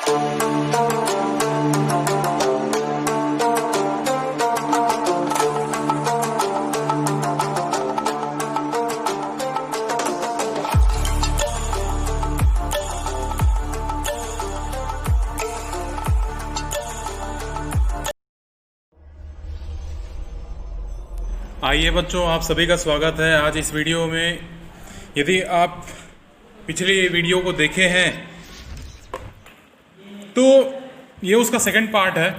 आइए बच्चों, आप सभी का स्वागत है आज इस वीडियो में। यदि आप पिछली वीडियो को देखे हैं तो ये उसका सेकंड पार्ट है।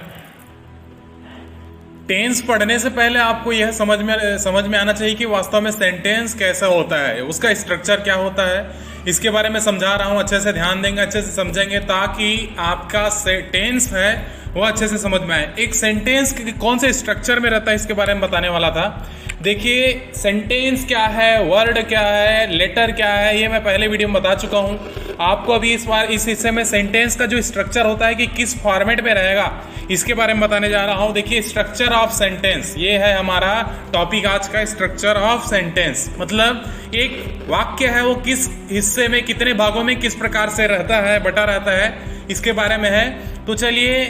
टेंस पढ़ने से पहले आपको यह समझ में आना चाहिए कि वास्तव में सेंटेंस कैसा होता है, उसका स्ट्रक्चर क्या होता है। इसके बारे में समझा रहा हूँ, अच्छे से ध्यान देंगे, अच्छे से समझेंगे ताकि आपका टेंस है वो अच्छे से समझ में आए। एक सेंटेंस कौन से स्ट्रक्चर में रहता है इसके बारे में बताने वाला था। देखिए, सेंटेंस क्या है, वर्ड क्या है, लेटर क्या है, ये मैं पहले वीडियो में बता चुका हूँ। आपको अभी इस बार इस हिस्से में सेंटेंस का जो स्ट्रक्चर होता है कि किस फॉर्मेट में रहेगा इसके बारे में बताने जा रहा हूँ। देखिए, स्ट्रक्चर ऑफ सेंटेंस, ये है हमारा टॉपिक आज का। स्ट्रक्चर ऑफ सेंटेंस मतलब एक वाक्य है वो किस हिस्से में, कितने भागों में, किस प्रकार से रहता है, बटा रहता है, इसके बारे में है। तो चलिए,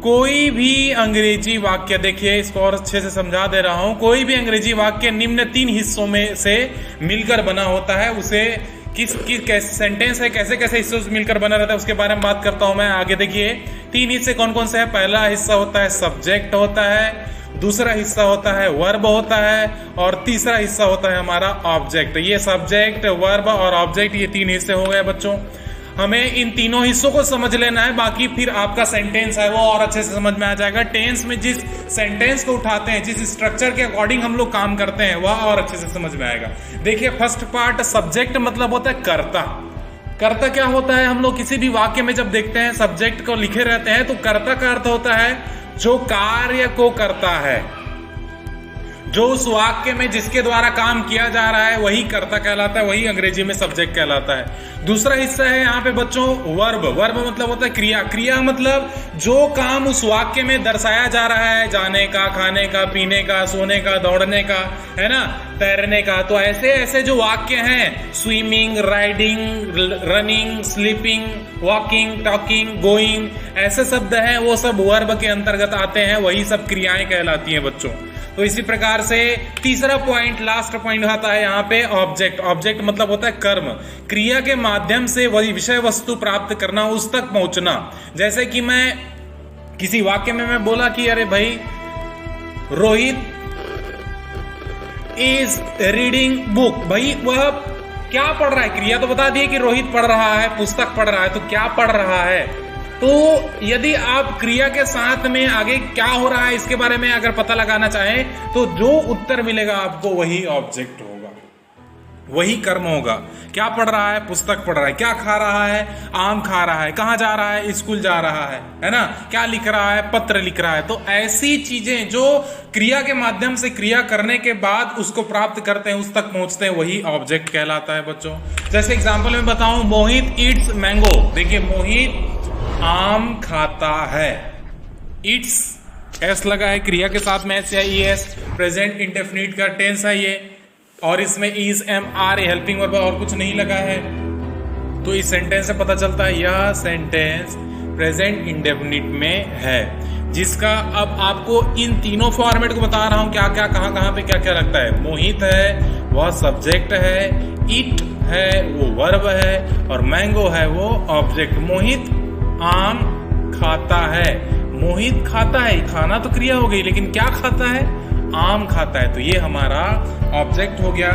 कोई भी अंग्रेजी वाक्य, देखिए इसको और अच्छे से समझा दे रहा हूं। कोई भी अंग्रेजी वाक्य निम्न 3 हिस्सों में से मिलकर बना होता है। उसे किस कैसे सेंटेंस है, कैसे कैसे हिस्सों से मिलकर बना रहता है उसके बारे में बात करता हूं मैं आगे। देखिए, 3 हिस्से कौन कौन से हैं। पहला हिस्सा होता है सब्जेक्ट होता है, दूसरा हिस्सा होता है वर्ब होता है, और तीसरा हिस्सा होता है हमारा ऑब्जेक्ट। ये सब्जेक्ट, वर्ब और ऑब्जेक्ट, ये 3 हिस्से हो गए बच्चों। हमें इन तीनों हिस्सों को समझ लेना है, बाकी फिर आपका सेंटेंस है वो और अच्छे से समझ में आ जाएगा। टेंस में जिस सेंटेंस को उठाते हैं, जिस स्ट्रक्चर के अकॉर्डिंग हम लोग काम करते हैं, वह और अच्छे से समझ में आएगा। देखिए, फर्स्ट पार्ट सब्जेक्ट मतलब होता है कर्ता। कर्ता क्या होता है, हम लोग किसी भी वाक्य में जब देखते हैं सब्जेक्ट को लिखे रहते हैं तो कर्ता का अर्थ होता है जो कार्य को करता है, जो उस वाक्य में जिसके द्वारा काम किया जा रहा है वही कर्ता कहलाता है, वही अंग्रेजी में सब्जेक्ट कहलाता है। दूसरा हिस्सा है यहाँ पे बच्चों वर्ब। वर्ब मतलब होता है क्रिया। क्रिया मतलब जो काम उस वाक्य में दर्शाया जा रहा है, जाने का, खाने का, पीने का, सोने का, दौड़ने का, है ना, तैरने का। तो ऐसे ऐसे जो वाक्य हैं, swimming, riding, running, sleeping, walking, talking, going, ऐसे शब्द हैं, वो सब वर्ब के अंतर्गत आते हैं, वही सब क्रियाएं कहलाती हैं बच्चों। तो इसी प्रकार से तीसरा पॉइंट, लास्ट पॉइंट आता है यहाँ पे ऑब्जेक्ट। ऑब्जेक्ट मतलब होता है कर्म, क्रिया के माध्यम से वही विषय वस्तु प्राप्त करना, उस तक पहुंचना। जैसे कि मैं किसी वाक्य में मैं बोला कि अरे भाई, रोहित इज रीडिंग बुक। भाई वह क्या पढ़ रहा है, क्रिया तो बता दिए कि रोहित पढ़ रहा है, पुस्तक पढ़ रहा है, तो क्या पढ़ रहा है। तो यदि आप क्रिया के साथ में आगे क्या हो रहा है इसके बारे में अगर पता लगाना चाहें तो जो उत्तर मिलेगा आपको वही ऑब्जेक्ट होगा, वही कर्म होगा। क्या पढ़ रहा है, पुस्तक पढ़ रहा है। क्या खा रहा है, आम खा रहा है। कहाँ जा रहा है, स्कूल जा रहा है ना। क्या लिख रहा है, पत्र लिख रहा है। तो ऐसी चीजें जो क्रिया के माध्यम से क्रिया करने के बाद उसको प्राप्त करते हैं, उस तक पहुंचते हैं, वही ऑब्जेक्ट कहलाता है बच्चों। जैसे एग्जाम्पल में बताऊं, मोहित ईट्स मैंगो। देखिए, मोहित आम खाता है। इट्स एस लगा है, क्रिया के साथ में एस या ई एस, प्रेजेंट इंडेफिनिट का टेंस है ये, और इसमें is, am, are helping verb और कुछ नहीं लगा है। तो इस सेंटेंस से पता चलता है यह सेंटेंस प्रेजेंट इंडेफिनिट में है, जिसका अब आपको इन तीनों फॉर्मेट को बता रहा हूं, क्या क्या कहां पे क्या क्या लगता है। मोहित है वह सब्जेक्ट है, इट है वो वर्ब है, और मैंगो है वो ऑब्जेक्ट। मोहित आम खाता है। मोहित खाता है, खाना तो क्रिया हो गई, लेकिन क्या खाता है, आम खाता है। तो ये हमारा ऑब्जेक्ट हो गया।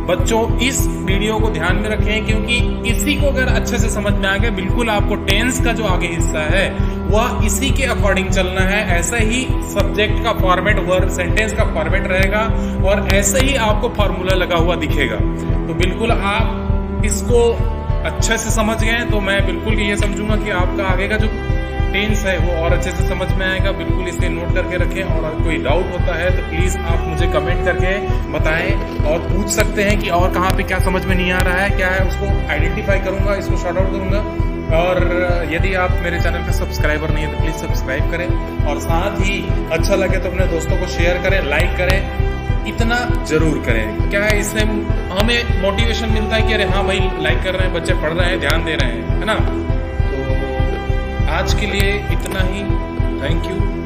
बच्चों, इस वीडियो को ध्यान में रखें, क्योंकि इसी को अगर अच्छे से समझ में आ गया, बिल्कुल आपको टेंस का जो आगे हिस्सा है वह इसी के अकॉर्डिंग चलना है। ऐसा ही सब्जेक्ट का फॉर्मेट, वर्ब, सेंटेंस का फॉर्मेट रहेगा, और ऐसे ही आपको फॉर्मूला लगा हुआ दिखेगा। तो बिल्कुल आप इसको अच्छे से समझ गए तो मैं बिल्कुल ये समझूंगा कि आपका आगे का जो टेंस है वो और अच्छे से समझ में आएगा। बिल्कुल इसे नोट करके रखें, और कोई डाउट होता है तो प्लीज आप मुझे कमेंट करके बताएं, और पूछ सकते हैं कि और कहाँ पे क्या समझ में नहीं आ रहा है, क्या है, उसको आइडेंटिफाई करूंगा, इसको शॉर्ट आउट करूंगा। और यदि आप मेरे चैनल पे सब्सक्राइबर नहीं है तो प्लीज सब्सक्राइब करें, और साथ ही अच्छा लगे तो अपने दोस्तों को शेयर करें, लाइक करें, इतना जरूर करें। क्या है, इससे हमें मोटिवेशन मिलता है कि अरे हाँ भाई, लाइक कर रहे हैं, बच्चे पढ़ रहे हैं, ध्यान दे रहे हैं, है ना। तो आज के लिए इतना ही। Thank you.